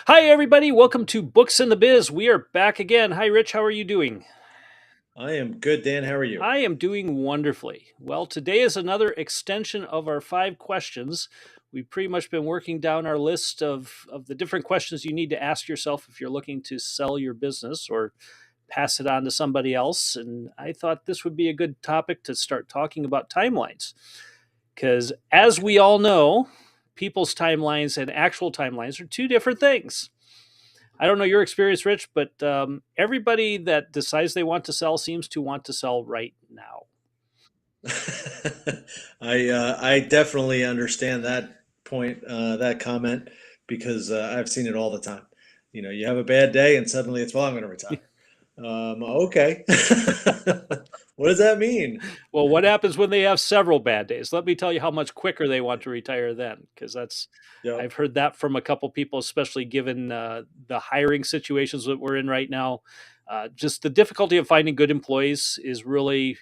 Hi, everybody. Welcome to Books in the Biz. We are back again. Hi, Rich. How are you doing? I am good, Dan. How are you? I am doing wonderfully. Well, today is another extension of our five questions. We've pretty much been working down our list of the different questions you need to ask yourself if you're looking to sell your business or pass it on to somebody else. And I thought this would be a good topic to start talking about timelines. Because as Okay. we all know, people's timelines and actual timelines are two different things. I don't know your experience, Rich, but everybody that decides they want to sell seems to want to sell right now. I definitely understand that point, that comment, because I've seen it all the time. You have a bad day and suddenly it's, well, I'm going to retire. Okay. What does that mean? Well, what happens when they have several bad days? Let me tell you how much quicker they want to retire then, because that's Yep. I've heard that from a couple people, especially given the hiring situations that we're in right now. Just the difficulty of finding good employees is really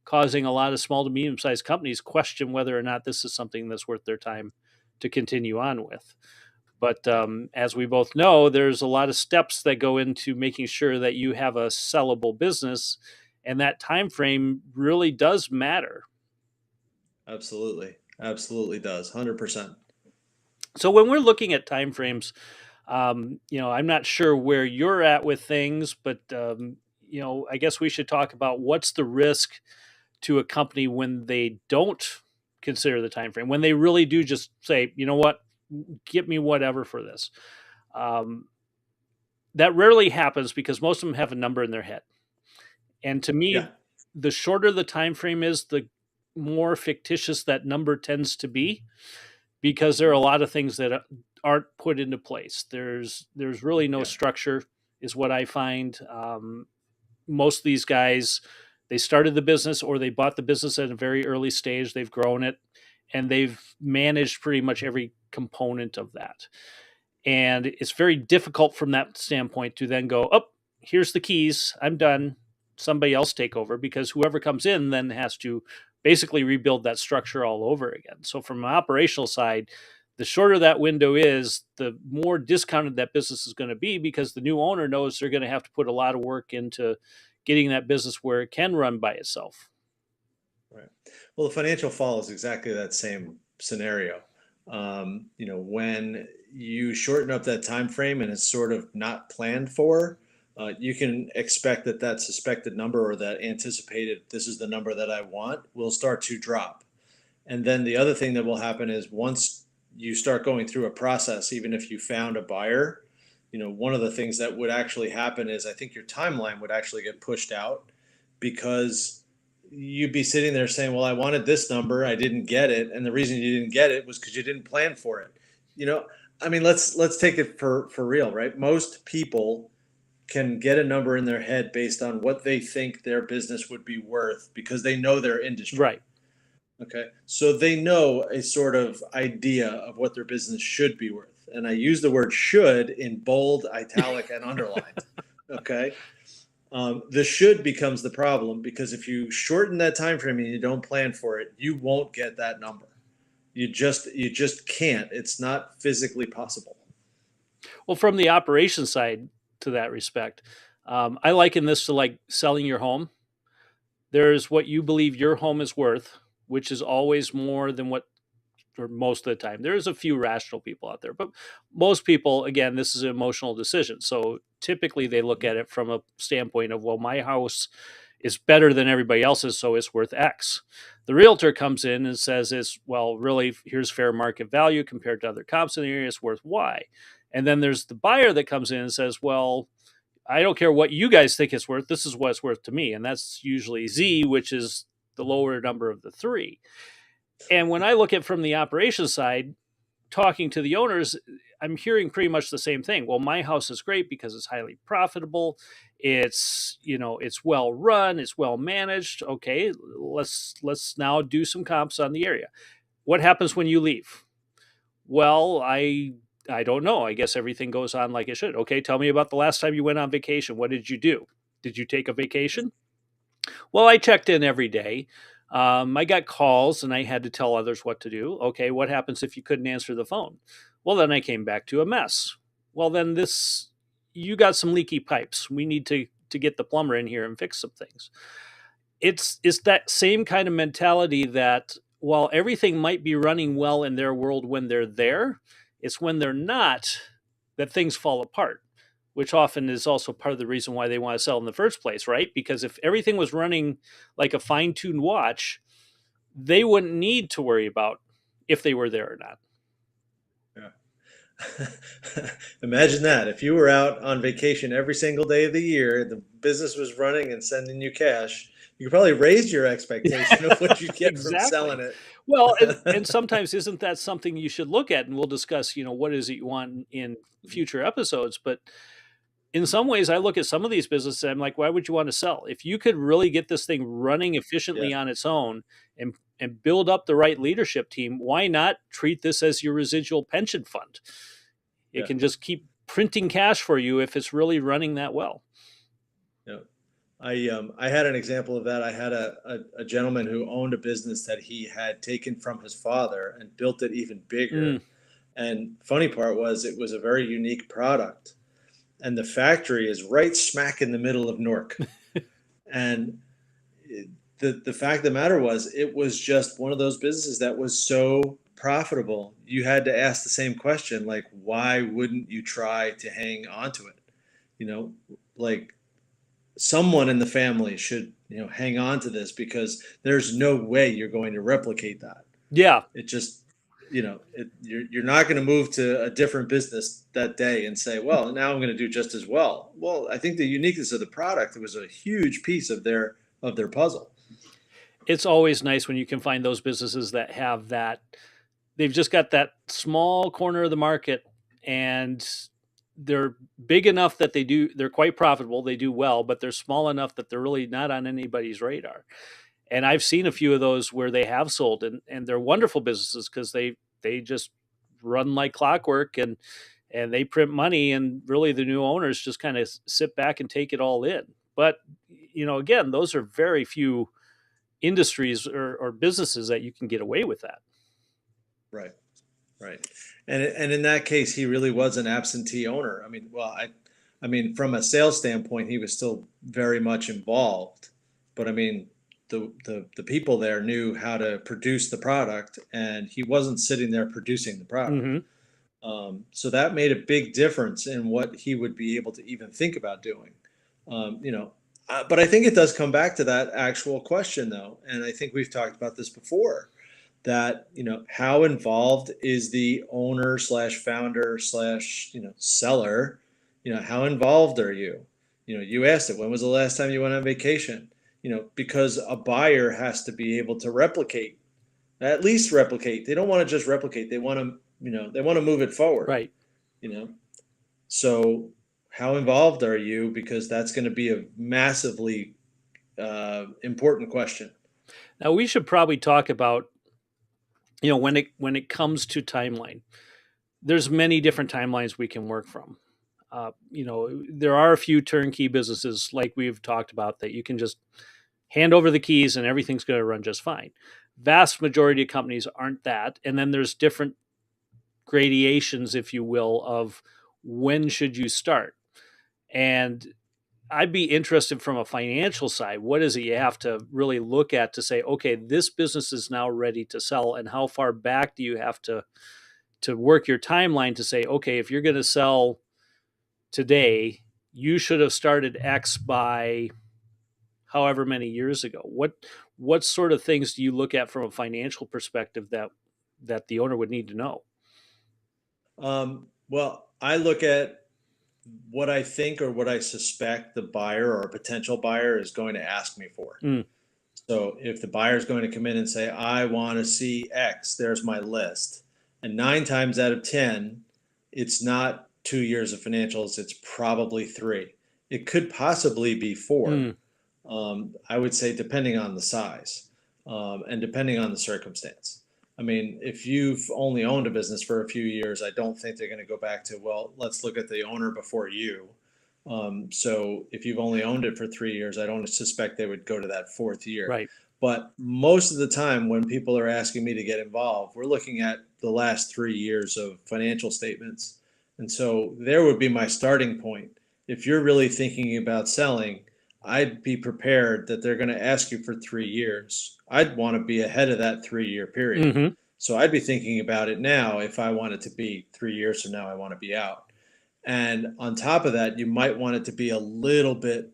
causing a lot of small to medium sized companies question whether or not this is something that's worth their time to continue on with. But Yep. as we both know, there's a lot of steps that go into making sure that you have a sellable business, and that time frame really does matter. Absolutely. Absolutely does. 100%. So when we're looking at time frames, I'm not sure where you're at with things, but I guess we should talk about what's the risk to a company when they don't consider the time frame, when they really do just say, you know what, get me whatever for this. Um, that rarely happens because most of them have a number in their head. And to Yeah. me, the shorter the time frame is, the more fictitious that number tends to be, because there are a lot of things that aren't put into place. There's really no Yeah. structure, is what I find. Most of these guys, they started the business or they bought the business at a very early stage. They've grown it, and they've managed pretty much every component of that. And it's very difficult from that standpoint to then go, oh, here's the keys, I'm done, somebody else take over, because whoever comes in then has to basically rebuild that structure all over again. So from an operational side, the shorter that window is, the more discounted that business is going to be, because the new owner knows they're going to have to put a lot of work into getting that business where it can run by itself. Right. Well, the financial fall is exactly that same scenario. When you shorten up that time frame and it's sort of not planned for, you can expect that that suspected number or that anticipated this is the number that I want will start to drop. And then the other thing that will happen is once you start going through a process, even if you found a buyer, one of the things that would actually happen is I think your timeline would actually get pushed out because you'd be sitting there saying, well, I wanted this number, I didn't get it, and the reason you didn't get it was because you didn't plan for it. You know, I mean, let's take it for real, right? Most people can get a number in their head based on what they think their business would be worth because they know their industry. Right. Okay. So they know a sort of idea of what their business should be worth. And I use the word should in bold, italic, and underlined. Okay. The should becomes the problem because if you shorten that time frame and you don't plan for it, you won't get that number. You just can't. It's not physically possible. Well, from the operation side, to that respect, I liken this to like selling your home. There's what you believe your home is worth, which is always more than what, or most of the time. There's a few rational people out there, but most people, again, this is an emotional decision. So typically they look Mhm. at it from a standpoint of, well, my house is better than everybody else's, so it's worth X. The realtor comes in and says, "Is well, really, here's fair market value compared to other comps in the area, it's worth Y." And then there's the buyer that comes in and says, well, I don't care what you guys think it's worth. This is what it's worth to me. And that's usually Z, which is the lower number of the three. And when I look at from the operations side, talking to the owners, I'm hearing pretty much the same thing. Well, my house is great because it's highly profitable. It's well run, it's well managed. Okay, let's now do some comps on the area. What happens when you leave? Well, I don't know. I guess everything goes on like it should. Okay, tell me about the last time you went on vacation. What did you do? Did you take a vacation? Well, I checked in every day. I got calls and I had to tell others what to do. Okay, what happens if you couldn't answer the phone? Well, then I came back to a mess. well, then this, you got some leaky pipes. We need to get the plumber in here and fix some things. It's that same kind of mentality that while everything might be running well in their world when they're there, it's when they're not that things fall apart, which often is also part of the reason why they want to sell in the first place, right? Because if everything was running like a fine-tuned watch, they wouldn't need to worry about if they were there or not. Yeah. Imagine that. If you were out on vacation every single day of the year, the business was running and sending you cash, you could probably raise your expectation of what you get from selling Exactly. it. Well, and sometimes isn't that something you should look at? And we'll discuss, what is it you want in future episodes. But in some ways, I look at some of these businesses and I'm like, why would you want to sell? If you could really get this thing running Yeah, efficiently on its own and build up the right leadership team, why not treat this as your residual pension fund? It yeah, can just keep printing cash for you if it's really running that well. yeah. I had an example of that. I had a gentleman who owned a business that he had taken from his father and built it even bigger. Mm. And funny part was it was a very unique product. And the factory is right smack in the middle of Newark. And the fact of the matter was it was just one of those businesses that was so profitable. You had to ask the same question, like, why wouldn't you try to hang on to it? You know, like someone in the family should, hang on to this because there's no way you're going to replicate that. Yeah. It just, you're not going to move to a different business that day and say, well, now I'm going to do just as well. Well, I think the uniqueness of the product was a huge piece of their puzzle. It's always nice when you can find those businesses that have that. They've just got that small corner of the market, and they're big enough that they're quite profitable. They do well, but they're small enough that they're really not on anybody's radar. And I've seen a few of those where they have sold, and they're wonderful businesses because they just run like clockwork, and they print money, and really the new owners just kind of sit back and take it all in. But again, those are very few industries or businesses that you can get away with that. Right. Right. And in that case, he really was an absentee owner. I mean, well, I mean, from a sales standpoint, he was still very much involved, but I mean, the people there knew how to produce the product, and he wasn't sitting there producing the product. Hmm. So that made a big difference in what he would be able to even think about doing. But I think it does come back to that actual question, though, and I think we've talked about this before. That how involved is the owner slash founder slash seller? How involved are you? You asked it. When was the last time you went on vacation? Because a buyer has to be able to replicate, at least replicate. They don't want to just replicate. They want to they want to move it forward. Right. You know, so how involved are you? Because that's going to be a massively important question. Now we should probably talk about when it comes to timeline. There's many different timelines we can work from. There are a few turnkey businesses like we've talked about that you can just hand over the keys and everything's going to run just fine. Vast majority of companies aren't that, and then there's different gradations, if you will, of when should you start. And I'd be interested from a financial side. What is it you have to really look at to say, okay, this business is now ready to sell, and how far back do you have to work your timeline to say, okay, if you're going to sell today, you should have started X by however many years ago. What sort of things do you look at from a financial perspective that the owner would need to know? Well, I look at what I think or what I suspect the buyer or a potential buyer is going to ask me for. Mm. So if the buyer is going to come in and say, I want to see X, there's my list. And 9 times out of 10, it's not 2 years of financials, it's probably three. It could possibly be four. Mm. I would say, depending on the size and depending on the circumstance. I mean, if you've only owned a business for a few years, I don't think they're going to go back to, well, let's look at the owner before you. So if you've only owned it for 3 years, I don't suspect they would go to that fourth year. Right. But most of the time, when people are asking me to get involved, we're looking at the last 3 years of financial statements And so there would be my starting point. If you're really thinking about selling, I'd be prepared that they're going to ask you for 3 years. I'd want to be ahead of that 3 year period. Hmm. So I'd be thinking about it now. If I want it to be 3 years from now, I want to be out. And on top of that, you might want it to be a little bit,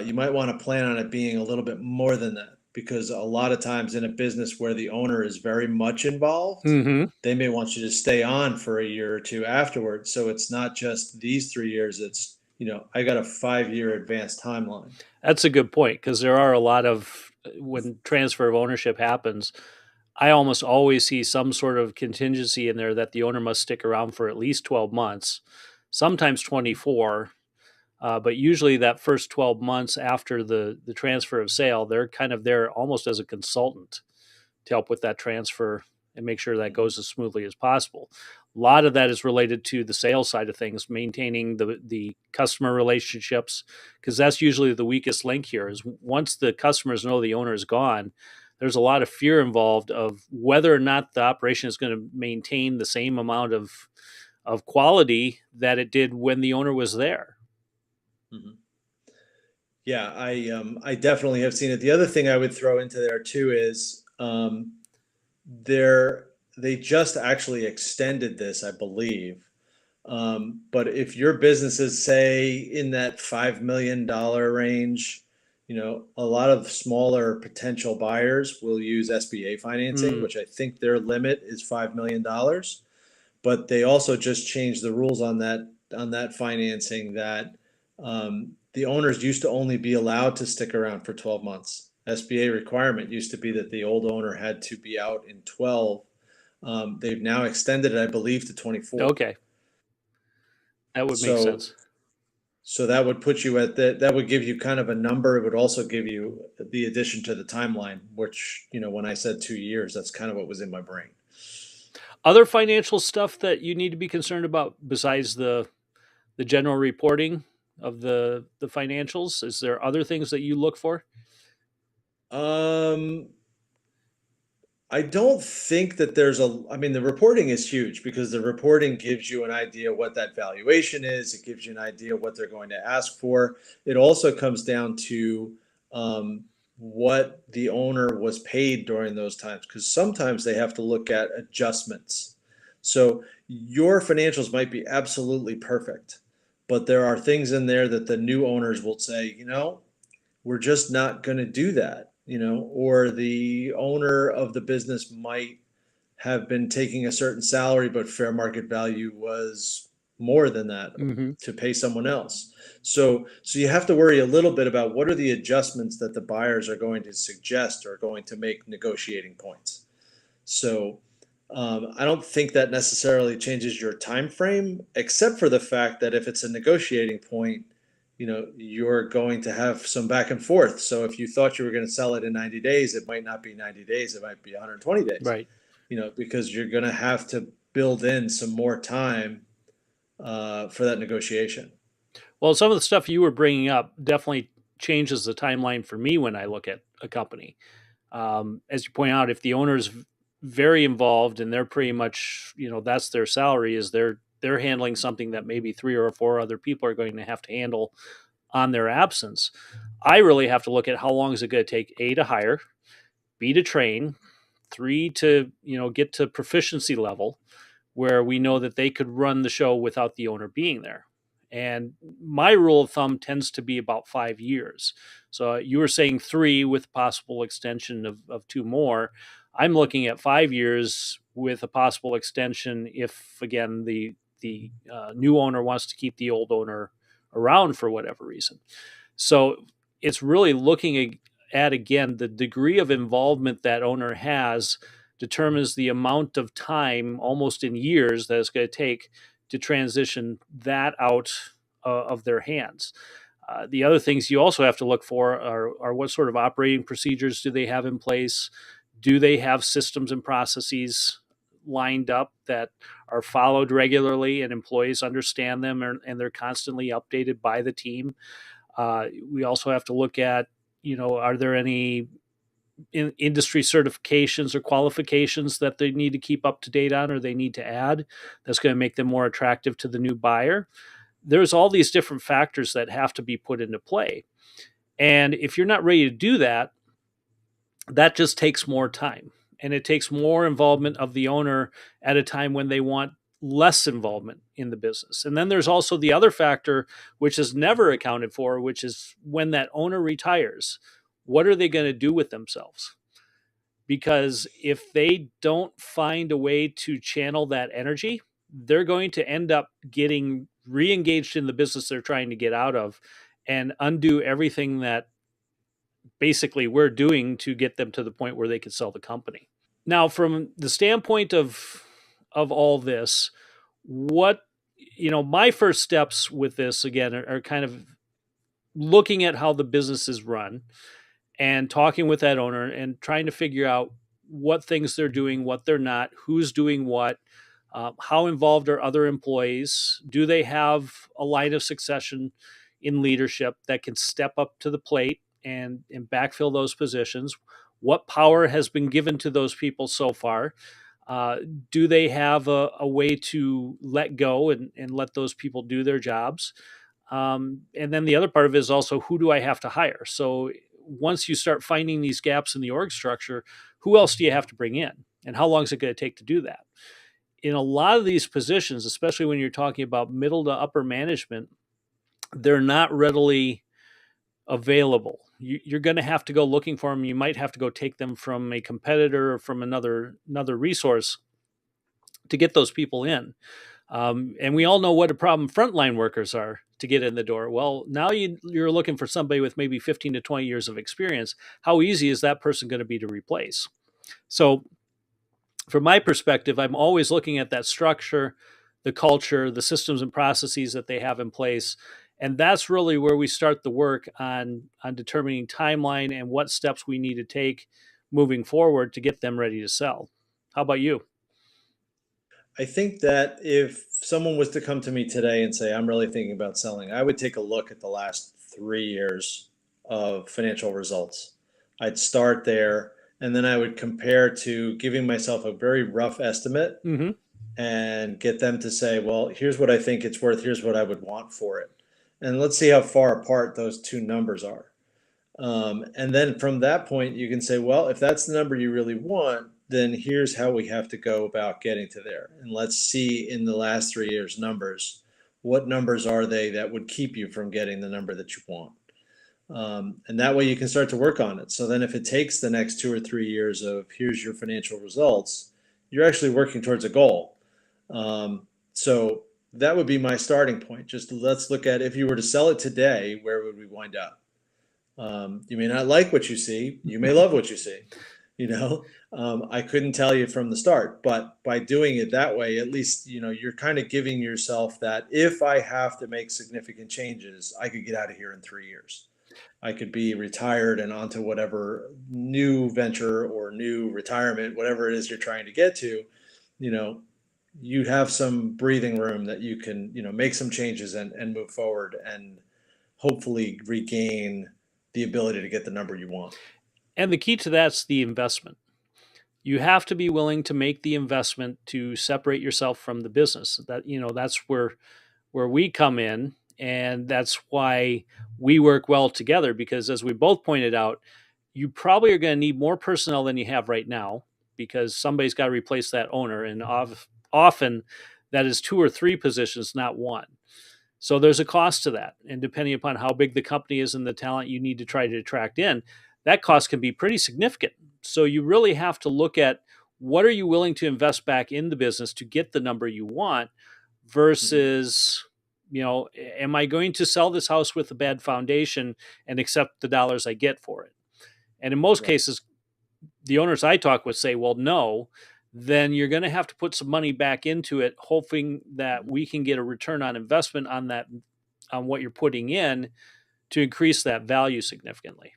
you might want to plan on it being a little bit more than that, because a lot of times in a business where the owner is very much involved, Hmm. they may want you to stay on for a year or two afterwards. So it's not just these 3 years, it's, I got a 5 year advanced timeline. That's a good point, because there are a lot of, when transfer of ownership happens, I almost always see some sort of contingency in there that the owner must stick around for at least 12 months, sometimes 24. But usually that first 12 months after the transfer of sale, they're kind of there almost as a consultant to help with that transfer and make sure that Mhm. goes as smoothly as possible. A lot of that is related to the sales side of things, maintaining the customer relationships, because that's usually the weakest link here. Is once the customers know the owner is gone, there's a lot of fear involved of whether or not the operation is going to maintain the same amount of quality that it did when the owner was there. Mhm. Yeah, I definitely have seen it. The other thing I would throw into there too is they're they just actually extended this, I believe. But if your business is, say, in that $5 million range, a lot of smaller potential buyers will use SBA financing, Mm, which I think their limit is $5 million. But they also just changed the rules on that financing, that the owners used to only be allowed to stick around for 12 months. SBA requirement used to be that the old owner had to be out in 12. They've now extended it, I believe, to 24. okay, that would make So sense. so that would put you at that would give you kind of a number. It would also give you the addition to the timeline, which, when I said 2 years, that's kind of what was in my brain. Other financial stuff that you need to be concerned about besides the general reporting of the financials? Is there other things that you look for? Um, I don't think that I mean, the reporting is huge because the reporting gives you an idea what that valuation is. It gives you an idea what they're going to ask for. It also comes down to um, what the owner was paid during those times, because sometimes they have to look at adjustments. So your financials might be absolutely perfect, but there are things in there that the new owners will say, we're just not going to do that, or the owner of the business might have been taking a certain salary, but fair market value was more than that Hmm. to pay someone else. So you have to worry a little bit about what are the adjustments that the buyers are going to suggest or going to make negotiating points. So I don't think that necessarily changes your time frame, except for the fact that if it's a negotiating point, you're going to have some back and forth. So if you thought you were going to sell it in 90 days, it might not be 90 days, it might be 120 days, Right. because you're going to have to build in some more time for that negotiation. Well, some of the stuff you were bringing up definitely changes the timeline for me when I look at a company. As you point out, if the owner's very involved and they're pretty much, that's their salary, is they're handling something that maybe three or four other people are going to have to handle on their absence. I really have to look at how long is it going to take A, to hire, B, to train, three, to get to proficiency level where we know that they could run the show without the owner being there. And my rule of thumb tends to be about 5 years. So you were saying three with possible extension of two more. I'm looking at 5 years with a possible extension if, again, the new owner wants to keep the old owner around for whatever reason. So it's really looking at, again, the degree of involvement that owner has determines the amount of time, almost in years, that it's going to take to transition that out of their hands. The other things you also have to look for are what sort of operating procedures do they have in place? Do they have systems and processes lined up that are followed regularly and employees understand them, and they're constantly updated by the team? We also have to look at, are there any industry certifications or qualifications that they need to keep up to date on or they need to add that's going to make them more attractive to the new buyer. There's all these different factors that have to be put into play. And if you're not ready to do that, that just takes more time. And it takes more involvement of the owner at a time when they want less involvement in the business. And then there's also the other factor, which is never accounted for, which is when that owner retires, what are they going to do with themselves? Because if they don't find a way to channel that energy, they're going to end up getting re engaged in the business they're trying to get out of and undo everything that basically we're doing to get them to the point where they could sell the company. Now, from the standpoint of all this, what my first steps with this again are kind of looking at how the business is run and talking with that owner and trying to figure out what things they're doing, what they're not, who's doing what, how involved are other employees, do they have a line of succession in leadership that can step up to the plate and backfill those positions, what power has been given to those people so far, do they have a way to let go and let those people do their jobs, and then the other part of it is also who do I have to hire. So once you start finding these gaps in the org structure, who else do you have to bring in? And how long is it going to take to do that? In a lot of these positions, especially when you're talking about middle to upper management, they're not readily available. You're going to have to go looking for them. You might have to go take them from a competitor or from another resource to get those people in. And we all know what a problem frontline workers are to get in the door. Well, now you're looking for somebody with maybe 15 to 20 years of experience. How easy is that person going to be to replace? So, from my perspective, I'm always looking at that structure, the culture, the systems and processes that they have in place. And that's really where we start the work on determining timeline and what steps we need to take moving forward to get them ready to sell. How about you? I think that if someone was to come to me today and say, I'm really thinking about selling, I would take a look at the last 3 years of financial results. I'd start there and then I would compare to giving myself a very rough estimate Mm-hmm. and get them to say, well, here's what I think it's worth, here's what I would want for it. And let's see how far apart those two numbers are. And then from that point, you can say, well, if that's the number you really want, then here's how we have to go about getting to there. And let's see in the last 3 years' numbers, what numbers are they that would keep you from getting the number that you want? And that way you can start to work on it. So then if it takes the next 2 or 3 years of here's your financial results, you're actually working towards a goal. So that would be my starting point. Just let's look at if you were to sell it today, where would we wind up? You may not like what you see. You may love what you see. I couldn't tell you from the start, but by doing it that way, at least, you're kind of giving yourself that if I have to make significant changes, I could get out of here in 3 years. I could be retired and onto whatever new venture or new retirement, whatever it is you're trying to get to, you know, you have some breathing room that you can, make some changes and move forward and hopefully regain the ability to get the number you want. And the key to that's the investment. You have to be willing to make the investment to separate yourself from the business. That's where we come in, and that's why we work well together, because as we both pointed out, you probably are going to need more personnel than you have right now, because somebody's got to replace that owner, and often that is two or three positions, not one. So there's a cost to that. And depending upon how big the company is and the talent you need to try to attract in, that cost can be pretty significant. So you really have to look at what are you willing to invest back in the business to get the number you want Mhm. versus, am I going to sell this house with a bad foundation and accept the dollars I get for it? And in most Right. cases, the owners I talk with say, well, no, then you're going to have to put some money back into it, hoping that Mhm. we can get a return on investment on that, on what you're putting in to increase that value significantly.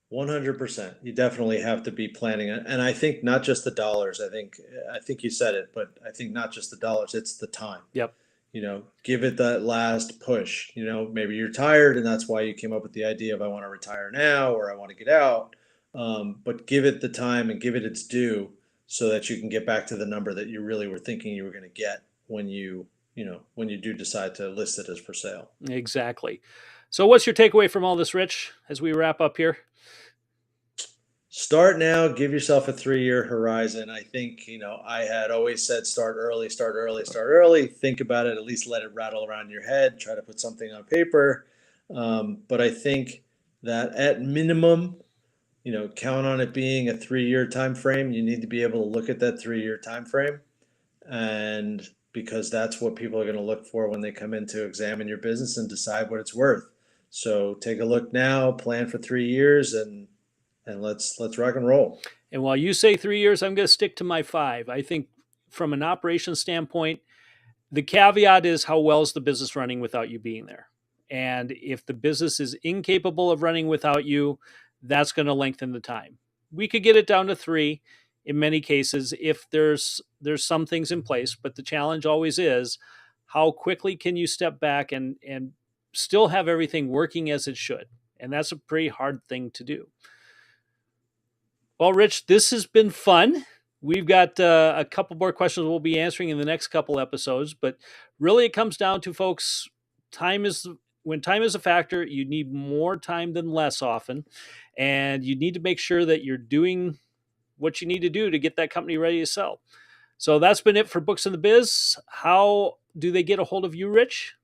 100%. You definitely have to be planning it. And I think not just the dollars. I think you said it, but I think not just the dollars, it's the time. Yep. give it that last push. Maybe you're tired and that's why you came up with the idea of I want to retire now or I want to get out. But give it the time and give it its due so that you can get back to the number that you really were thinking you were going to get when you do decide to list it as for sale. Exactly. So, what's your takeaway from all this, Rich, as we wrap up here? Start now, give yourself a 3-year horizon. I think, I had always said start early, start early, start early. Think about it, at least let it rattle around your head, try to put something on paper. But I think that at minimum, count on it being a 3-year time frame. You need to be able to look at that 3-year time frame, and because that's what people are going to look for when they come in to examine your business and decide what it's worth. So take a look now, plan for 3 years, and let's rock and roll. And while you say 3 years, I'm going to stick to my 5. I think from an operations standpoint, the caveat is how well is the business running without you being there. And if the business is incapable of running without you, that's going to lengthen the time. We could get it down to 3 in many cases if there's some things in place, but the challenge always is how quickly can you step back and still have everything working as it should. And that's a pretty hard thing to do. Well, Rich, this has been fun. We've got a couple more questions we'll be answering in the next couple episodes, but really it comes down to, folks, when time is a factor, you need more time than less often, and you need to make sure that you're doing what you need to do to get that company ready to sell. So that's been it for Books in the Biz. How do they get a hold of you, Rich?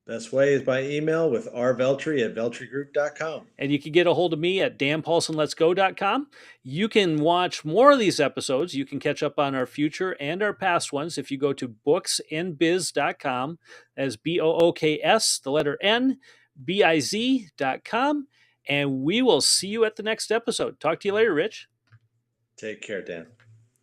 Best way is by email with rveltri@veltrigroup.com. And you can get a hold of me at danpaulsonletsgo.com. You can watch more of these episodes. You can catch up on our future and our past ones if you go to booksnbiz.com, as BOOKS, the letter N, BIZ.com. And we will see you at the next episode. Talk to you later, Rich. Take care, Dan.